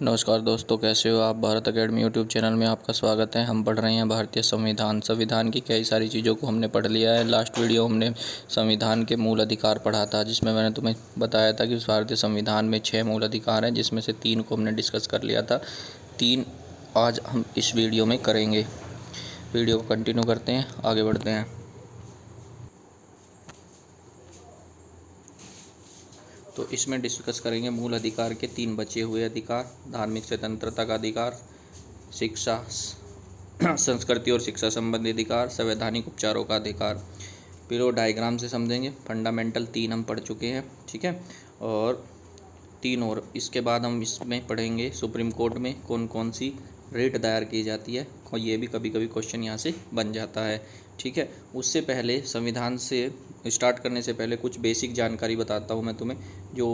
नमस्कार दोस्तों, कैसे हो आप। भारत एकेडमी यूट्यूब चैनल में आपका स्वागत है। हम पढ़ रहे हैं भारतीय संविधान की कई सारी चीज़ों को हमने पढ़ लिया है। लास्ट वीडियो हमने संविधान के मूल अधिकार पढ़ा था, जिसमें मैंने तुम्हें बताया था कि भारतीय संविधान में 6 मूल अधिकार हैं, जिसमें से 3 को हमने डिस्कस कर लिया था। 3 आज हम इस वीडियो में करेंगे। वीडियो को कंटिन्यू करते हैं, आगे बढ़ते हैं। तो इसमें डिस्कस करेंगे मूल अधिकार के 3 बचे हुए अधिकार: धार्मिक स्वतंत्रता का अधिकार, शिक्षा संस्कृति और शिक्षा संबंधी अधिकार, संवैधानिक उपचारों का अधिकार। फिर वो डायग्राम से समझेंगे। फंडामेंटल 3 हम पढ़ चुके हैं, ठीक है। और 3 और इसके बाद हम इसमें पढ़ेंगे सुप्रीम कोर्ट में कौन कौन सी रेट दायर की जाती है, और ये भी कभी कभी क्वेश्चन यहाँ से बन जाता है, ठीक है। उससे पहले संविधान से स्टार्ट करने से पहले कुछ बेसिक जानकारी बताता हूँ मैं तुम्हें, जो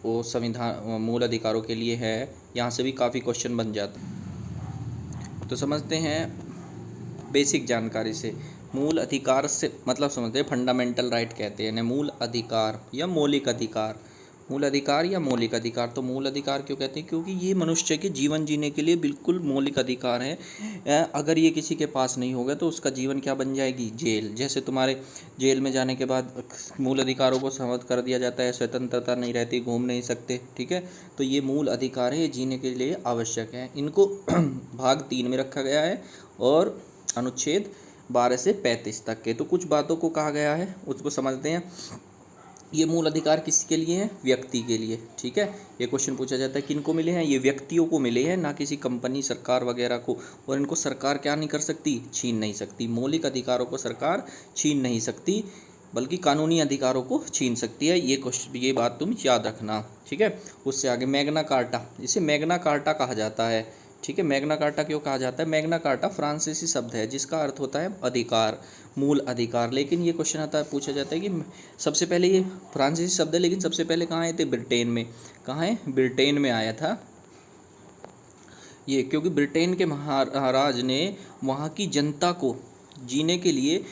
वो संविधान मूल अधिकारों के लिए है। यहाँ से भी काफ़ी क्वेश्चन बन जाते हैं, तो समझते हैं बेसिक जानकारी से। मूल अधिकार से मतलब समझते हैं फंडामेंटल राइट कहते हैं ना, मूल अधिकार या मौलिक अधिकार। मूल अधिकार या मौलिक अधिकार, तो मूल अधिकार क्यों कहते हैं? क्योंकि ये मनुष्य के जीवन जीने के लिए बिल्कुल मौलिक अधिकार है। अगर ये किसी के पास नहीं होगा तो उसका जीवन क्या बन जाएगी? जेल। जैसे तुम्हारे जेल में जाने के बाद मूल अधिकारों को समाप्त कर दिया जाता है, स्वतंत्रता नहीं रहती, घूम नहीं सकते, ठीक है। तो ये मूल अधिकार है, जीने के लिए आवश्यक है। इनको भाग 3 में रखा गया है और अनुच्छेद 12 से 35 तक के। तो कुछ बातों को कहा गया है, उसको समझते हैं। ये मूल अधिकार किसके लिए हैं? व्यक्ति के लिए, ठीक है। ये क्वेश्चन पूछा जाता है किन को मिले हैं? ये व्यक्तियों को मिले हैं, ना किसी कंपनी, सरकार वगैरह को। और इनको सरकार क्या नहीं कर सकती? छीन नहीं सकती। मौलिक अधिकारों को सरकार छीन नहीं सकती, बल्कि कानूनी अधिकारों को छीन सकती है। ये बात तुम याद रखना, ठीक है। उससे आगे मैग्ना कार्टा, इसे मैग्ना कार्टा कहा जाता है, ठीक है। मैग्ना कार्टा क्यों कहा जाता है? मैग्ना कार्टा फ्रांसीसी शब्द है जिसका अर्थ होता है अधिकार, मूल अधिकार। लेकिन ये क्वेश्चन आता है, पूछा जाता है कि सबसे पहले ये फ्रांसीसी शब्द है, लेकिन सबसे पहले कहाँ आए थे? ब्रिटेन में। कहाँ है? ब्रिटेन में आया था ये, क्योंकि ब्रिटेन के महाराज ने वहाँ की जनता को जीने के लिए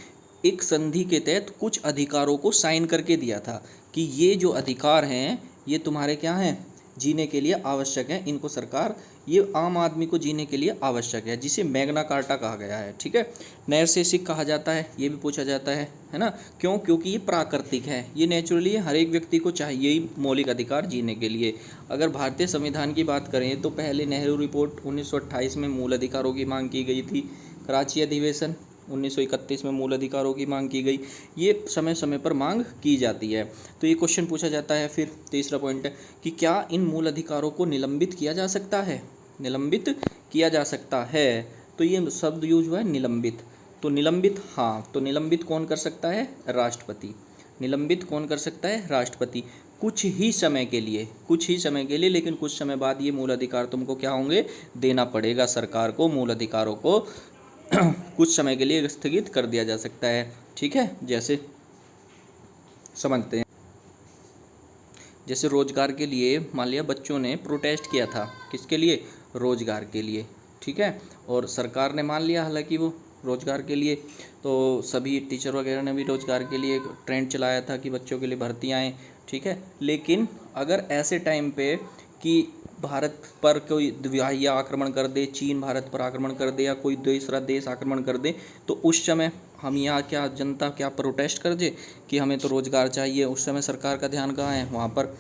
एक संधि के तहत कुछ अधिकारों को साइन करके दिया था कि ये जो अधिकार हैं ये तुम्हारे क्या हैं? जीने के लिए आवश्यक है। इनको सरकार, ये आम आदमी को जीने के लिए आवश्यक है, जिसे मैग्ना कार्टा कहा गया है, ठीक है। नैसर्गिक कहा जाता है, ये भी पूछा जाता है ना। क्यों? क्योंकि ये प्राकृतिक है, ये नेचुरली हर एक व्यक्ति को चाहिए ही मौलिक अधिकार जीने के लिए। अगर भारतीय संविधान की बात करें तो पहले नेहरू रिपोर्ट 1928 में मूल अधिकारों की मांग की गई थी। कराची अधिवेशन 1931 में मूल अधिकारों की मांग की गई। ये समय समय पर मांग की जाती है। तो ये क्वेश्चन पूछा जाता है। फिर तीसरा पॉइंट है कि क्या इन मूल अधिकारों को निलंबित किया जा सकता है? निलंबित किया जा सकता है, तो ये शब्द यूज हुआ है निलंबित। तो निलंबित, हाँ, तो निलंबित कौन कर सकता है? राष्ट्रपति। निलंबित कौन कर सकता है? राष्ट्रपति। कुछ ही समय के लिए, कुछ ही समय के लिए, लेकिन कुछ समय बाद ये मूल अधिकार तुमको क्या होंगे? देना पड़ेगा सरकार को। मूल अधिकारों को कुछ समय के लिए स्थगित कर दिया जा सकता है, ठीक है। जैसे समझते हैं, जैसे रोजगार के लिए मान लिया बच्चों ने प्रोटेस्ट किया था, किसके लिए? रोजगार के लिए, ठीक है। और सरकार ने मान लिया हालांकि वो रोजगार के लिए, तो सभी टीचर वगैरह ने भी रोजगार के लिए ट्रेंड चलाया था कि बच्चों के लिए भर्ती आएँ, ठीक है। लेकिन अगर ऐसे टाइम पे कि भारत पर कोई बाह्य आक्रमण कर दे, चीन भारत पर आक्रमण कर दे, या कोई दूसरा देश आक्रमण कर दे, तो उस समय हम यहाँ क्या जनता क्या प्रोटेस्ट कर दे कि हमें तो रोज़गार चाहिए? उस समय सरकार का ध्यान कहाँ है? वहाँ पर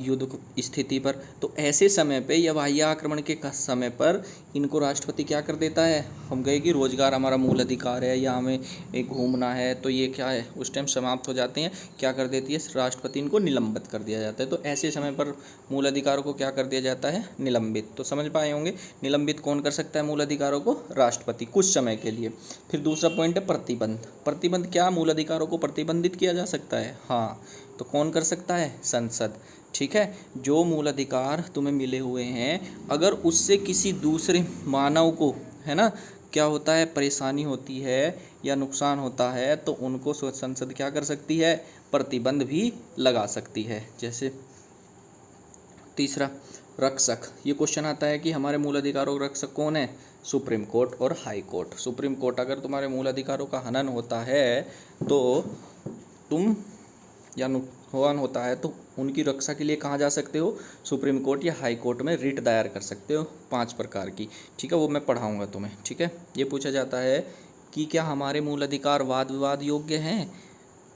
युद्ध स्थिति पर। तो ऐसे समय पे या बाह्य आक्रमण के समय पर इनको राष्ट्रपति क्या कर देता है? हम कहे कि रोजगार हमारा मूल अधिकार है, या हमें एक घूमना है, तो ये क्या है? उस टाइम समाप्त हो जाते हैं। क्या कर देती है राष्ट्रपति? इनको निलंबित कर दिया जाता है। तो ऐसे समय पर मूल अधिकारों को क्या कर दिया जाता है? निलंबित। तो समझ पाए होंगे निलंबित कौन कर सकता है मूल अधिकारों को? राष्ट्रपति, कुछ समय के लिए। फिर दूसरा पॉइंट है प्रतिबंध। प्रतिबंध क्या? मूल अधिकारों को प्रतिबंधित किया जा सकता है, हाँ। तो कौन कर सकता है? संसद, ठीक है। जो मूल अधिकार तुम्हें मिले हुए हैं, अगर उससे किसी दूसरे मानव को, है ना, क्या होता है? परेशानी होती है या नुकसान होता है, तो उनको संसद क्या कर सकती है? प्रतिबंध भी लगा सकती है। जैसे तीसरा, रक्षक। ये क्वेश्चन आता है कि हमारे मूल अधिकारों का रक्षक कौन है? सुप्रीम कोर्ट और हाई कोर्ट। सुप्रीम कोर्ट अगर तुम्हारे मूल अधिकारों का हनन होता है तो तुम, या नुकसान होता है तो उनकी रक्षा के लिए कहाँ जा सकते हो, सुप्रीम कोर्ट या हाई कोर्ट में रिट दायर कर सकते हो 5 प्रकार की, ठीक है, वो मैं पढ़ाऊँगा तुम्हें, ठीक है। ये पूछा जाता है कि क्या हमारे मूल अधिकार वाद विवाद योग्य हैं,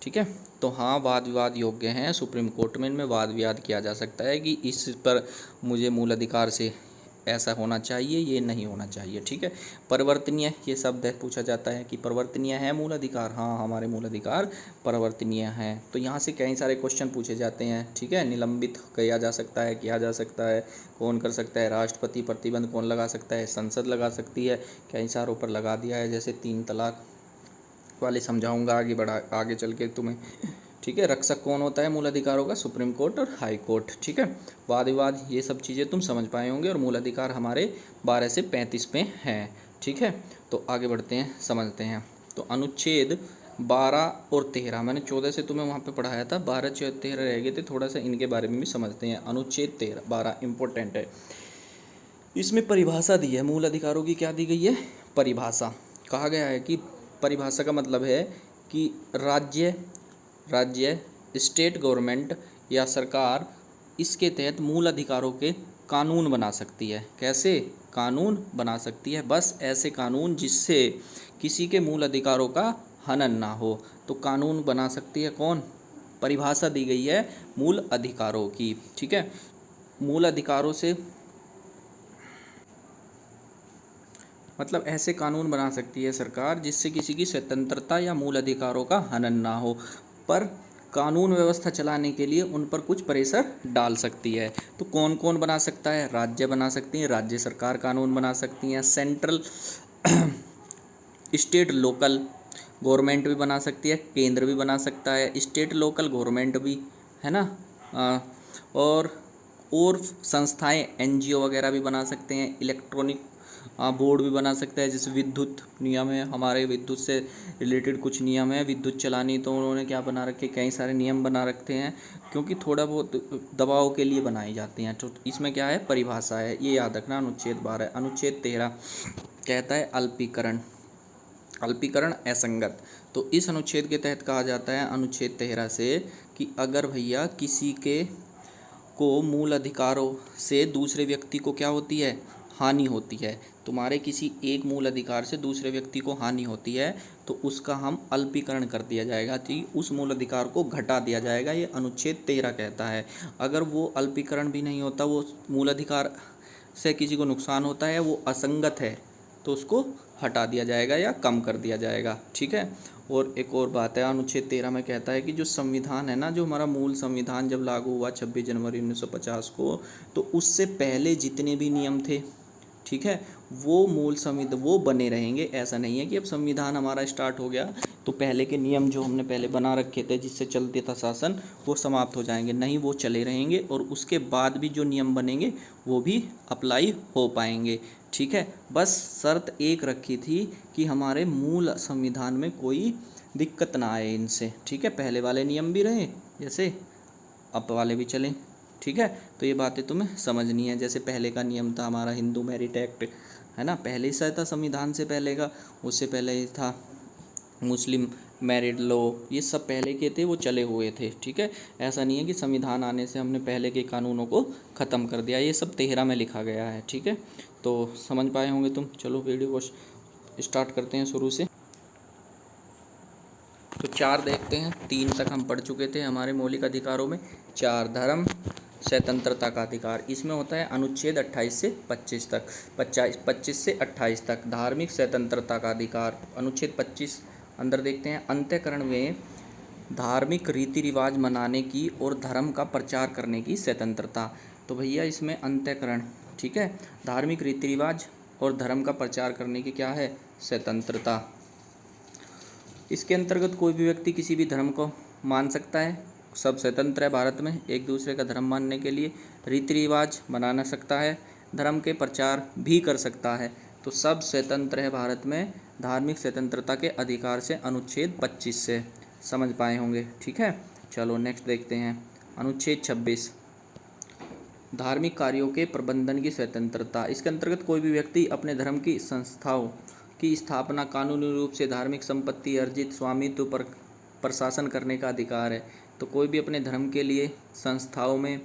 ठीक है, तो हाँ वाद विवाद योग्य हैं, सुप्रीम कोर्ट में इनमें वाद विवाद किया जा सकता है कि इस पर मुझे मूल अधिकार से ऐसा होना चाहिए, ये नहीं होना चाहिए, ठीक है। परिवर्तनीय ये शब्द है, पूछा जाता है कि परिवर्तनीय है मूल अधिकार, हाँ हमारे मूल अधिकार परिवर्तनीय हैं। तो यहाँ से कई सारे क्वेश्चन पूछे जाते हैं, ठीक है। निलंबित किया जा सकता है, किया जा सकता है, कौन कर सकता है, राष्ट्रपति, प्रतिबंध कौन लगा सकता है, संसद लगा सकती है, कई सारों पर लगा दिया है, जैसे 3 तलाक वाले समझाऊंगा आगे चल के तुम्हें, ठीक है। रक्षक कौन होता है मूल अधिकारों का, सुप्रीम कोर्ट और हाई कोर्ट, ठीक है। वाद विवाद ये सब चीज़ें तुम समझ पाए होंगे, और मूल अधिकार हमारे 12 से 35 पे हैं, ठीक है। तो आगे बढ़ते हैं, समझते हैं। तो अनुच्छेद 12 और 13 मैंने 14 से तुम्हें वहाँ पे पढ़ाया था, 12, 13 रह गए थे, थोड़ा सा इनके बारे में भी समझते हैं। अनुच्छेद 12 इम्पोर्टेंट है, इसमें परिभाषा दी है मूल अधिकारों की, क्या दी गई है, परिभाषा। कहा गया है कि परिभाषा का मतलब है कि राज्य स्टेट गवर्नमेंट या सरकार इसके तहत मूल अधिकारों के कानून बना सकती है। कैसे कानून बना सकती है, बस ऐसे कानून जिससे किसी के मूल अधिकारों का हनन ना हो, तो कानून बना सकती है कौन, परिभाषा दी गई है मूल अधिकारों की, ठीक है। मूल अधिकारों से मतलब ऐसे कानून बना सकती है सरकार जिससे किसी की स्वतंत्रता या मूल अधिकारों का हनन ना हो, पर कानून व्यवस्था चलाने के लिए उन पर कुछ प्रेशर डाल सकती है। तो कौन कौन बना सकता है, राज्य बना सकती हैं, राज्य सरकार कानून बना सकती हैं, सेंट्रल स्टेट लोकल गवर्नमेंट भी बना सकती है, केंद्र भी बना सकता है, स्टेट लोकल गवर्नमेंट भी, है ना, और संस्थाएं एनजीओ वगैरह भी बना सकते हैं, इलेक्ट्रॉनिक बोर्ड भी बना सकता है, जैसे विद्युत नियम है, हमारे विद्युत से रिलेटेड कुछ नियम है, विद्युत चलानी, तो उन्होंने क्या बना रखे, कई सारे नियम बना रखते हैं, क्योंकि थोड़ा बहुत दबाव के लिए बनाई जाती हैं। तो इसमें क्या है, परिभाषा है, ये याद रखना। अनुच्छेद 12। अनुच्छेद 13 कहता है अल्पीकरण असंगत। तो इस अनुच्छेद के तहत कहा जाता है अनुच्छेद 13 से कि अगर भैया किसी के को मूल अधिकारों से दूसरे व्यक्ति को क्या होती है, हानि होती है, तुम्हारे किसी एक मूल अधिकार से दूसरे व्यक्ति को हानि होती है, तो उसका हम अल्पीकरण कर दिया जाएगा, कि उस मूल अधिकार को घटा दिया जाएगा, ये अनुच्छेद 13 कहता है। अगर वो अल्पीकरण भी नहीं होता, वो मूल अधिकार से किसी को नुकसान होता है, वो असंगत है, तो उसको हटा दिया जाएगा या कम कर दिया जाएगा, ठीक है। और एक और बात है, अनुच्छेद 13 में कहता है कि जो संविधान है ना, जो हमारा मूल संविधान जब लागू हुआ 26 जनवरी 1950 को, तो उससे पहले जितने भी नियम थे, ठीक है, वो मूल संविधान वो बने रहेंगे। ऐसा नहीं है कि अब संविधान हमारा स्टार्ट हो गया तो पहले के नियम जो हमने पहले बना रखे थे जिससे चलते था शासन, वो समाप्त हो जाएंगे, नहीं, वो चले रहेंगे, और उसके बाद भी जो नियम बनेंगे वो भी अप्लाई हो पाएंगे, ठीक है। बस शर्त एक रखी थी कि हमारे मूल संविधान में कोई दिक्कत ना आए इनसे, ठीक है, पहले वाले नियम भी रहे जैसे, अब वाले भी चलें, ठीक है। तो ये बातें तुम्हें समझनी है। जैसे पहले का नियम था हमारा हिंदू मैरिट एक्ट, है ना, पहले ही से था संविधान से पहले का, उससे पहले ही था मुस्लिम मैरिड लॉ, ये सब पहले के थे, वो चले हुए थे, ठीक है। ऐसा नहीं है कि संविधान आने से हमने पहले के कानूनों को ख़त्म कर दिया, ये सब 13 में लिखा गया है, ठीक है। तो समझ पाए होंगे तुम। चलो वीडियो को स्टार्ट करते हैं शुरू से। तो 4 देखते हैं, 3 तक हम पढ़ चुके थे हमारे मौलिक अधिकारों में। 4 धर्म स्वतंत्रता का अधिकार, इसमें होता है अनुच्छेद 28 से 25 तक, 25 से 28 तक धार्मिक स्वतंत्रता का अधिकार। अनुच्छेद 25 अंदर देखते हैं, अंतःकरण में धार्मिक रीति रिवाज मनाने की और धर्म का प्रचार करने की स्वतंत्रता। तो भैया इसमें अंतःकरण, ठीक है, धार्मिक रीति रिवाज और धर्म का प्रचार करने की क्या है, स्वतंत्रता। इसके अंतर्गत कोई भी व्यक्ति किसी भी धर्म को मान सकता है, सब स्वतंत्र है भारत में एक दूसरे का धर्म मानने के लिए, रीति रिवाज मना सकता है, धर्म के प्रचार भी कर सकता है, तो सब स्वतंत्र है भारत में धार्मिक स्वतंत्रता के अधिकार से, अनुच्छेद 25 से। समझ पाए होंगे, ठीक है। चलो नेक्स्ट देखते हैं, अनुच्छेद 26 धार्मिक कार्यों के प्रबंधन की स्वतंत्रता। इसके अंतर्गत कोई भी व्यक्ति अपने धर्म की संस्थाओं की स्थापना, कानूनी रूप से धार्मिक संपत्ति अर्जित स्वामित्व पर प्रशासन करने का अधिकार है। तो कोई भी अपने धर्म के लिए संस्थाओं में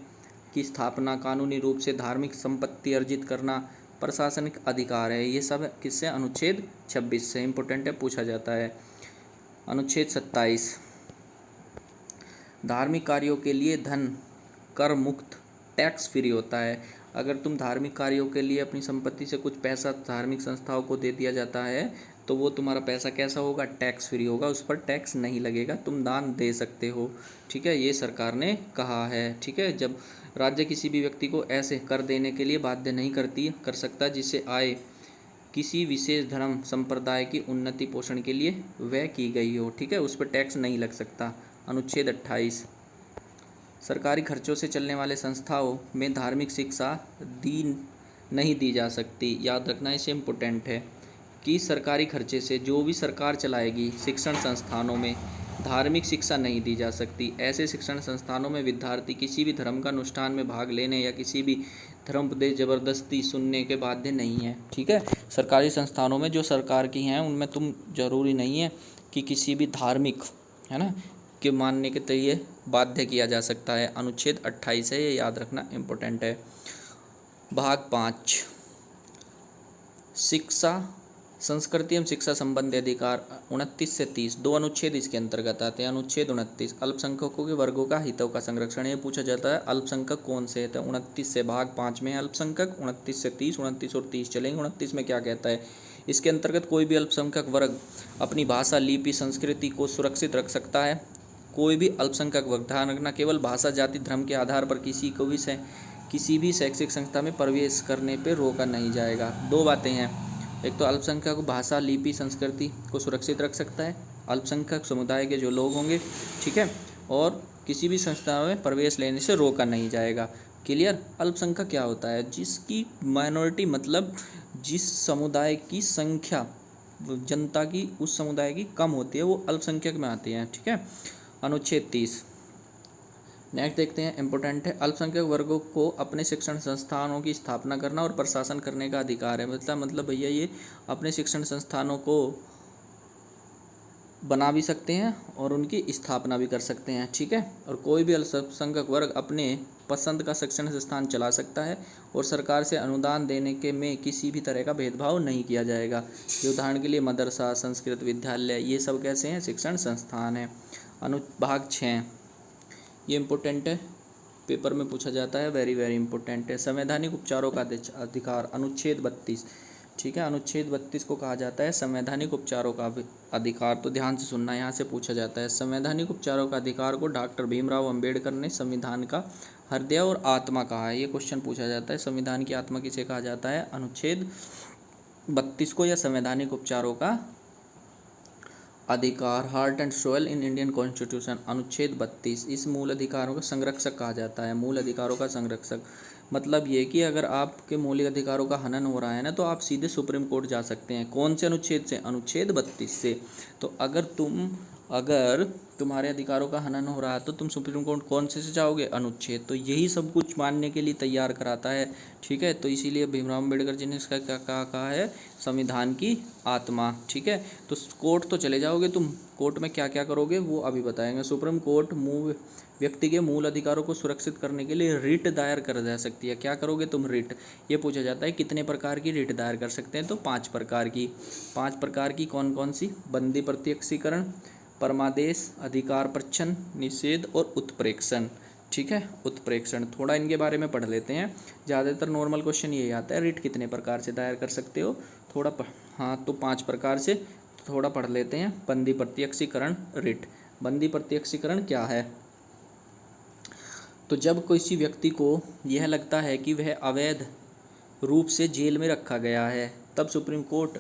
की स्थापना, कानूनी रूप से धार्मिक संपत्ति अर्जित करना प्रशासनिक अधिकार है। ये सब किससे? अनुच्छेद 26 से। इम्पोर्टेंट है, पूछा जाता है। अनुच्छेद 27, धार्मिक कार्यों के लिए धन कर मुक्त टैक्स फ्री होता है। अगर तुम धार्मिक कार्यों के लिए अपनी संपत्ति से कुछ पैसा धार्मिक संस्थाओं को दे दिया जाता है तो वो तुम्हारा पैसा कैसा होगा? टैक्स फ्री होगा, उस पर टैक्स नहीं लगेगा, तुम दान दे सकते हो। ठीक है, ये सरकार ने कहा है। ठीक है, जब राज्य किसी भी व्यक्ति को ऐसे कर देने के लिए बाध्य नहीं कर सकता जिससे आय किसी विशेष धर्म संप्रदाय की उन्नति पोषण के लिए व्यय की गई हो। ठीक है, उस पर टैक्स नहीं लग सकता। अनुच्छेद 28, सरकारी खर्चों से चलने वाले संस्थाओं में धार्मिक शिक्षा नहीं दी जा सकती। याद रखना, इसे इम्पोर्टेंट है कि सरकारी खर्चे से जो भी सरकार चलाएगी शिक्षण संस्थानों में धार्मिक शिक्षा नहीं दी जा सकती। ऐसे शिक्षण संस्थानों में विद्यार्थी किसी भी धर्म का अनुष्ठान में भाग लेने या किसी भी धर्म उपदेश जबरदस्ती सुनने के बाध्य नहीं है। ठीक है, सरकारी संस्थानों में जो सरकार की हैं उनमें तुम जरूरी नहीं है कि किसी भी धार्मिक, है ना, के मानने के लिए बाध्य किया जा सकता है। अनुच्छेद 28 है, ये याद रखना इम्पोर्टेंट है। भाग 5, शिक्षा, संस्कृति एवं शिक्षा संबंधी अधिकार 29 से 30, 2 अनुच्छेद इसके अंतर्गत आते हैं। अनुच्छेद 29, अल्पसंख्यकों के वर्गों का हितों का संरक्षण। ये पूछा जाता है अल्पसंख्यक कौन से? तो 29 से। भाग 5 में अल्पसंख्यक 29 से 30, 29 और 30 चलेंगे। 29 में क्या कहता है? इसके अंतर्गत कोई भी अल्पसंख्यक वर्ग अपनी भाषा, लिपि, संस्कृति को सुरक्षित रख सकता है। कोई भी अल्पसंख्यक वर्ग, ध्यान रखना, केवल भाषा, जाति, धर्म के आधार पर किसी भी शैक्षिक संस्था में प्रवेश करने पर रोका नहीं जाएगा। 2 बातें हैं, एक तो अल्पसंख्यक भाषा, लिपि, संस्कृति को सुरक्षित रख सकता है, अल्पसंख्यक समुदाय के जो लोग होंगे, ठीक है, और किसी भी संस्था में प्रवेश लेने से रोका नहीं जाएगा। क्लियर? अल्पसंख्यक क्या होता है? जिसकी माइनॉरिटी मतलब जिस समुदाय की संख्या जनता की उस समुदाय की कम होती है वो अल्पसंख्यक में आती है। ठीक है। अनुच्छेद 30, नेक्स्ट देखते हैं, इम्पोर्टेंट है, अल्पसंख्यक वर्गों को अपने शिक्षण संस्थानों की स्थापना करना और प्रशासन करने का अधिकार है। मतलब भैया ये अपने शिक्षण संस्थानों को बना भी सकते हैं और उनकी स्थापना भी कर सकते हैं। ठीक है, और कोई भी अल्पसंख्यक वर्ग अपने पसंद का शिक्षण संस्थान चला सकता है और सरकार से अनुदान देने के में किसी भी तरह का भेदभाव नहीं किया जाएगा। उदाहरण के लिए मदरसा, संस्कृत विद्यालय, ये सब कैसे हैं? शिक्षण संस्थान है। भाग 6, ये इम्पोर्टेंट है, पेपर में पूछा जाता है, वेरी वेरी इंपॉर्टेंट है। संवैधानिक उपचारों का अधिकार, अनुच्छेद 32। ठीक है, अनुच्छेद 32 को कहा जाता है संवैधानिक उपचारों का अधिकार। तो ध्यान से सुनना, यहाँ से पूछा जाता है संवैधानिक उपचारों का अधिकार को डॉक्टर भीमराव अंबेडकर ने संविधान का हृदय और आत्मा कहा है। ये क्वेश्चन पूछा जाता है, संविधान की आत्मा किसे कहा जाता है? अनुच्छेद 32 को, या संवैधानिक उपचारों का अधिकार, heart and soul in Indian constitution. अनुच्छेद 32 इस मूल अधिकारों का संरक्षक कहा जाता है। मूल अधिकारों का संरक्षक मतलब ये कि अगर आपके मौलिक अधिकारों का हनन हो रहा है ना, तो आप सीधे सुप्रीम कोर्ट जा सकते हैं। कौन से अनुच्छेद से? अनुच्छेद 32 से। तो अगर तुम्हारे अधिकारों का हनन हो रहा है तो तुम सुप्रीम कोर्ट कौन से जाओगे? अनुच्छेद। तो यही सब कुछ मानने के लिए तैयार कराता है। ठीक है, तो इसीलिए भीमराव अम्बेडकर जी ने इसका क्या कहा है? संविधान की आत्मा। ठीक है, तो कोर्ट तो चले जाओगे तुम, कोर्ट में क्या क्या करोगे वो अभी बताएंगे। सुप्रीम कोर्ट व्यक्ति के मूल अधिकारों को सुरक्षित करने के लिए रिट दायर कर जा सकती है। क्या करोगे तुम? रिट। ये पूछा जाता है कितने प्रकार की रिट दायर कर सकते हैं? तो 5 प्रकार की। 5 प्रकार की कौन कौन सी? बंदी प्रत्यक्षीकरण, परमादेश, अधिकार प्रच्छन्न, निषेध और उत्प्रेक्षण। ठीक है, उत्प्रेक्षण। थोड़ा इनके बारे में पढ़ लेते हैं, ज़्यादातर नॉर्मल क्वेश्चन यही आता है, रिट कितने प्रकार से दायर कर सकते हो? हाँ, तो 5 प्रकार से। थोड़ा पढ़ लेते हैं। बंदी प्रत्यक्षीकरण, रिट। बंदी प्रत्यक्षीकरण क्या है? तो जब किसी व्यक्ति को यह लगता है कि वह अवैध रूप से जेल में रखा गया है, तब सुप्रीम कोर्ट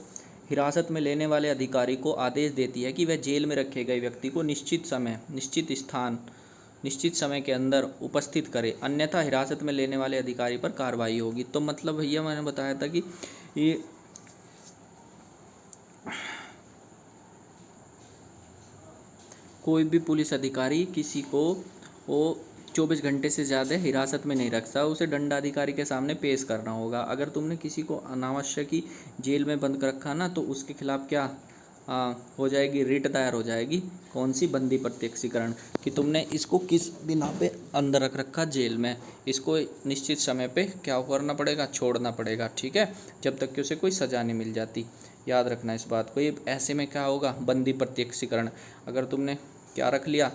हिरासत में लेने वाले अधिकारी को आदेश देती है कि वह जेल में रखे गए व्यक्ति को निश्चित समय, निश्चित स्थान, निश्चित समय के अंदर उपस्थित करे, अन्यथा हिरासत में लेने वाले अधिकारी पर कार्रवाई होगी। तो मतलब भैया मैंने बताया था कि ये कोई भी पुलिस अधिकारी किसी को वो 24 घंटे से ज़्यादा हिरासत में नहीं रखता, उसे दंडाधिकारी के सामने पेश करना होगा। अगर तुमने किसी को अनावश्यक ही जेल में बंद कर रखा ना, तो उसके खिलाफ क्या हो जाएगी, रिट दायर हो जाएगी। कौन सी? बंदी प्रत्यक्षीकरण, कि तुमने इसको किस बिना पे अंदर रख रखा, जेल में, इसको निश्चित समय पे क्या करना पड़ेगा, छोड़ना पड़ेगा, ठीक है, जब तक कि उसे कोई सज़ा नहीं मिल जाती। याद रखना इस बात को। ये ऐसे में क्या होगा, बंदी प्रत्यक्षीकरण। अगर तुमने क्या रख लिया,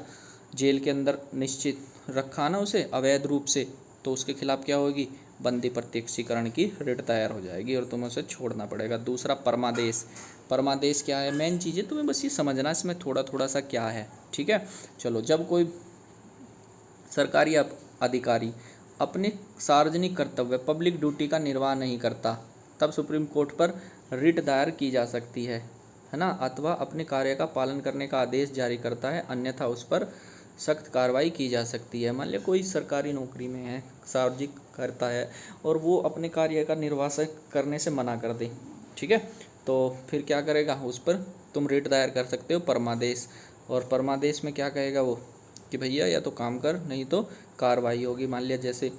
जेल के अंदर निश्चित रखा ना उसे अवैध रूप से, तो उसके खिलाफ क्या होगी, बंदी प्रत्यक्षीकरण की रिट दायर हो जाएगी और तुम्हें उसे छोड़ना पड़ेगा। दूसरा परमादेश। परमादेश क्या है, मेन चीज़ है, तुम्हें बस ये समझना इसमें थोड़ा थोड़ा सा क्या है, ठीक है। चलो, जब कोई सरकारी अधिकारी अपने सार्वजनिक कर्तव्य, पब्लिक ड्यूटी का निर्वाह नहीं करता, तब सुप्रीम कोर्ट पर रिट दायर की जा सकती है ना, अथवा अपने कार्य का पालन करने का आदेश जारी करता है, अन्यथा उस पर सख्त कार्रवाई की जा सकती है। मान लिया कोई सरकारी नौकरी में है, सार्वजनिक करता है, और वो अपने कार्य का निर्वाह करने से मना कर दे, ठीक है, तो फिर क्या करेगा, उस पर तुम रिट दायर कर सकते हो, परमादेश। और परमादेश में क्या कहेगा वो, कि भैया या तो काम कर, नहीं तो कार्रवाई होगी। मान लिया जैसे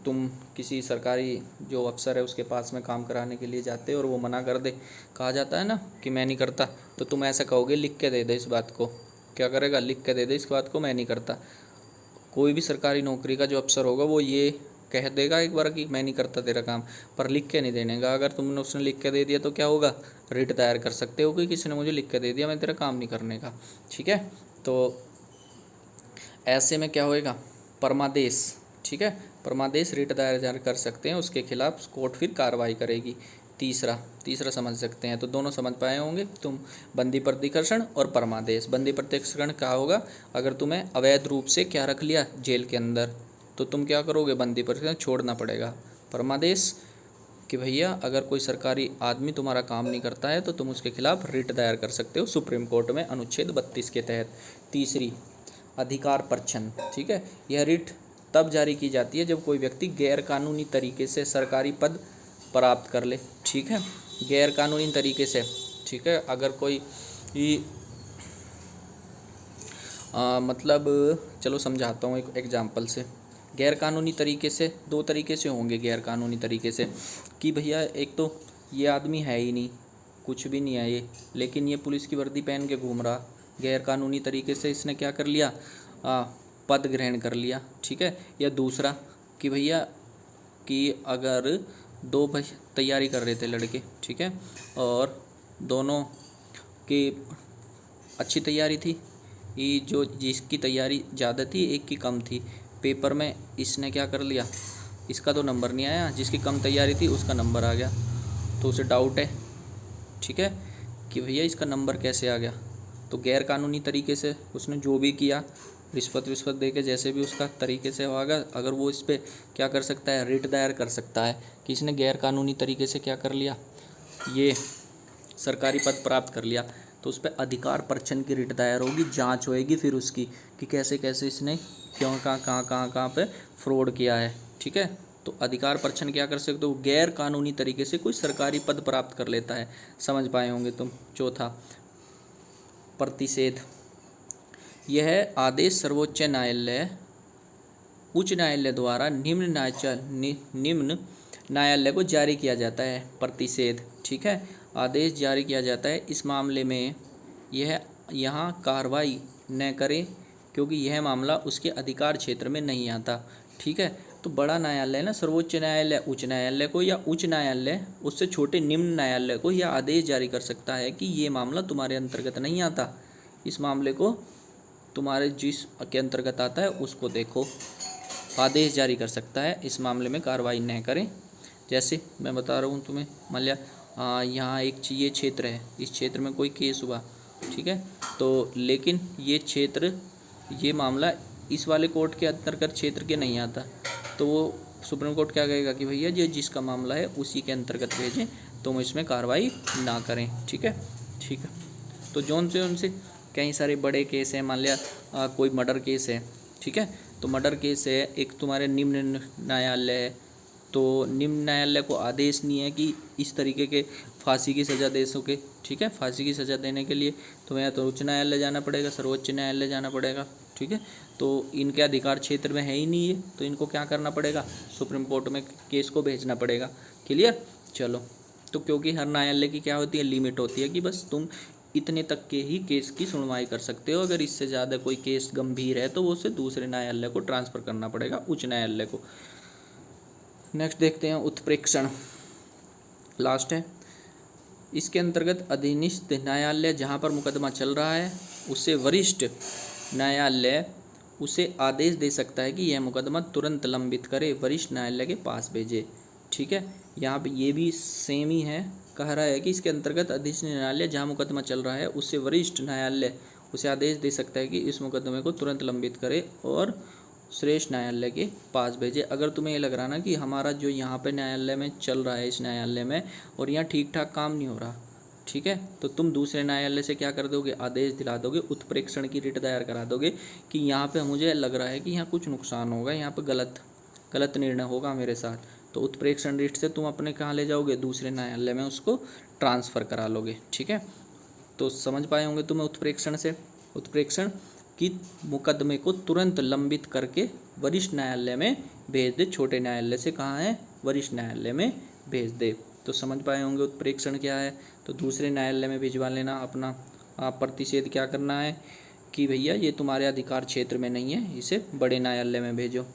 तुम किसी सरकारी जो अफसर है उसके पास में काम कराने के लिए जाते हो और वो मना कर दे, कहा जाता है ना कि मैं नहीं करता, तो तुम ऐसा कहोगे, लिख के दे दे इस बात को। क्या करेगा, लिख के दे दे इस बात को, मैं नहीं करता। कोई भी सरकारी नौकरी का जो अफसर होगा वो ये कह देगा एक बार कि मैं नहीं करता तेरा काम, पर लिख के नहीं देने का। अगर तुमने उसने लिख के दे दिया तो क्या होगा, रिट दायर कर सकते हो कि किसी ने मुझे लिख के दे दिया, मैं तेरा काम नहीं करने का, ठीक है। तो ऐसे में क्या होएगा, परमादेश, ठीक है, परमादेश रिट दायर कर सकते हैं, उसके खिलाफ कोर्ट फिर कार्रवाई करेगी। तीसरा समझ सकते हैं, तो दोनों समझ पाए होंगे तुम, बंदी प्रत्यक्षीकरण और परमादेश। बंदी प्रत्यक्षीकरण क्या होगा, अगर तुम्हें अवैध रूप से क्या रख लिया जेल के अंदर, तो तुम क्या करोगे, बंदी प्रत्यक्षीकरण छोड़ना पड़ेगा। परमादेश कि भैया अगर कोई सरकारी आदमी तुम्हारा काम नहीं करता है तो तुम उसके खिलाफ रिट दायर कर सकते हो सुप्रीम कोर्ट में, अनुच्छेद 32 के तहत। तीसरी, अधिकार परछन, ठीक है, यह रिट तब जारी की जाती है जब कोई व्यक्ति गैर कानूनी तरीके से सरकारी पद प्राप्त कर ले, ठीक है, गैर कानूनी तरीके से, ठीक है। अगर कोई मतलब चलो समझाता हूँ एक एग्जांपल से। गैर कानूनी तरीके से दो तरीके से होंगे, गैर कानूनी तरीके से कि भैया एक तो ये आदमी है ही नहीं, कुछ भी नहीं है ये, लेकिन ये पुलिस की वर्दी पहन के घूम रहा, गैर कानूनी तरीके से इसने क्या कर लिया, पद ग्रहण कर लिया, ठीक है। या दूसरा कि भैया कि अगर दो भाई तैयारी कर रहे थे लड़के, ठीक है, और दोनों की अच्छी तैयारी थी, ये जो जिसकी तैयारी ज़्यादा थी एक की कम थी, पेपर में इसने क्या कर लिया, इसका तो नंबर नहीं आया, जिसकी कम तैयारी थी उसका नंबर आ गया, तो उसे डाउट है, ठीक है, कि भैया इसका नंबर कैसे आ गया। तो गैर कानूनी तरीके से उसने जो भी किया, रिश्वत दे के जैसे भी उसका तरीके से होगा, अगर वो इस पर क्या कर सकता है, रिट दायर कर सकता है कि इसने गैर कानूनी तरीके से क्या कर लिया, ये सरकारी पद प्राप्त कर लिया, तो उस पर अधिकार परछन की रिट दायर होगी, जांच होएगी फिर उसकी कि कैसे कैसे इसने क्यों कहाँ पे फ्रॉड किया है, ठीक है। तो अधिकार परछन क्या कर सकते हो, गैर कानूनी तरीके से कोई सरकारी पद प्राप्त कर लेता है, समझ पाए होंगे तुम। चौथा, प्रतिषेध। यह आदेश सर्वोच्च न्यायालय, उच्च न्यायालय द्वारा निम्न न्यायालय को जारी किया जाता है। प्रतिषेध, ठीक है, आदेश जारी किया जाता है, इस मामले में यह यहाँ कार्रवाई न करे क्योंकि यह मामला उसके अधिकार क्षेत्र में नहीं आता, ठीक है। तो बड़ा न्यायालय ना, सर्वोच्च न्यायालय उच्च न्यायालय को, या उच्च न्यायालय उससे छोटे निम्न न्यायालय को यह आदेश जारी कर सकता है कि ये मामला तुम्हारे अंतर्गत नहीं आता, इस मामले को तुम्हारे जिस के अंतर्गत आता है उसको देखो, आदेश जारी कर सकता है, इस मामले में कार्रवाई न करें। जैसे मैं बता रहा हूँ तुम्हें, मान लिया यहाँ एक ये क्षेत्र है, इस क्षेत्र में कोई केस हुआ, ठीक है, तो लेकिन ये क्षेत्र, ये मामला इस वाले कोर्ट के अंतर्गत क्षेत्र के नहीं आता, तो वो सुप्रीम कोर्ट क्या कहेगा कि भैया ये जिसका मामला है उसी के अंतर्गत भेजें, तुम इसमें कार्रवाई ना करें, ठीक है, ठीक है। तो जौन से उनसे कई सारे बड़े केस हैं, मान लिया कोई मर्डर केस है, ठीक है, तो मर्डर केस है, एक तुम्हारे निम्न न्यायालय है, तो निम्न न्यायालय को आदेश नहीं है कि इस तरीके के फांसी की सज़ा दे सके, ठीक है, फांसी की सज़ा देने के लिए तुम्हें या तो उच्च न्यायालय जाना पड़ेगा, सर्वोच्च न्यायालय जाना पड़ेगा, ठीक है। तो इनके अधिकार क्षेत्र में है ही नहीं है, तो इनको क्या करना पड़ेगा, सुप्रीम कोर्ट में केस को भेजना पड़ेगा। क्लियर, चलो। तो क्योंकि हर न्यायालय की क्या होती है, लिमिट होती है कि बस तुम इतने तक के ही केस की सुनवाई कर सकते हो। अगर इससे ज़्यादा कोई केस गंभीर है तो वो उसे दूसरे न्यायालय को ट्रांसफ़र करना पड़ेगा, उच्च न्यायालय को। नेक्स्ट देखते हैं उत्प्रेक्षण, लास्ट है। इसके अंतर्गत अधीनस्थ न्यायालय जहाँ पर मुकदमा चल रहा है उससे वरिष्ठ न्यायालय उसे आदेश दे सकता है कि यह मुकदमा तुरंत लंबित करे, वरिष्ठ न्यायालय के पास भेजे। ठीक है, यहाँ पे ये भी सेम ही है। कह रहा है कि इसके अंतर्गत अधीनस्थ न्यायालय जहाँ मुकदमा चल रहा है उससे वरिष्ठ न्यायालय उसे आदेश दे सकता है कि इस मुकदमे को तुरंत लंबित करे और श्रेष्ठ न्यायालय के पास भेजे। अगर तुम्हें ये लग रहा ना कि हमारा जो यहाँ पे न्यायालय में चल रहा है इस न्यायालय में और यहाँ ठीक ठाक काम नहीं हो रहा, ठीक है, तो तुम दूसरे न्यायालय से क्या कर दोगे, आदेश दिला दोगे, उत्प्रेक्षण की रिट दायर करा दोगे कि यहाँ पे मुझे लग रहा है कि यहाँ कुछ नुकसान होगा, यहाँ पे गलत निर्णय होगा मेरे साथ। तो उत्प्रेक्षण रिट से तुम अपने कहाँ ले जाओगे, दूसरे न्यायालय में उसको ट्रांसफ़र करा लोगे। ठीक है, तो समझ पाए होंगे तुम्हें उत्प्रेक्षण से, उत्प्रेक्षण कि मुकदमे को तुरंत लंबित करके वरिष्ठ न्यायालय में भेज दे, छोटे न्यायालय से कहाँ है, वरिष्ठ न्यायालय में भेज दे। तो समझ पाए होंगे उत्प्रेक्षण क्या है। तो दूसरे न्यायालय में भिजवा लेना अपना प्रतिषेध क्या करना है कि भैया ये तुम्हारे अधिकार क्षेत्र में नहीं है, इसे बड़े न्यायालय में भेजो।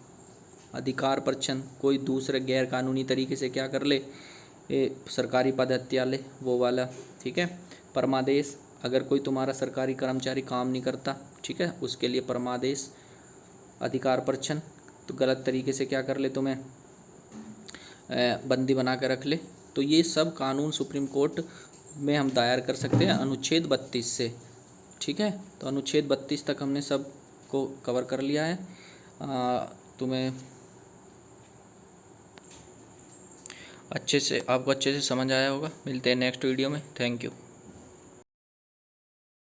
अधिकार प्रच्छन्न, कोई दूसरे गैर कानूनी तरीके से क्या कर ले, सरकारी पद हत्या ले, वो वाला। ठीक है, परमादेश, अगर कोई तुम्हारा सरकारी कर्मचारी काम नहीं करता, ठीक है, उसके लिए परमादेश। अधिकार प्रच्छन्न, तो गलत तरीके से क्या कर ले, तुम्हें बंदी बना कर रख ले। तो ये सब कानून सुप्रीम कोर्ट में हम दायर कर सकते हैं अनुच्छेद 32 से। ठीक है, तो अनुच्छेद 32 तक हमने सब को कवर कर लिया है। तुम्हें आपको अच्छे से समझ आया होगा। मिलते हैं नेक्स्ट वीडियो में। Thank you.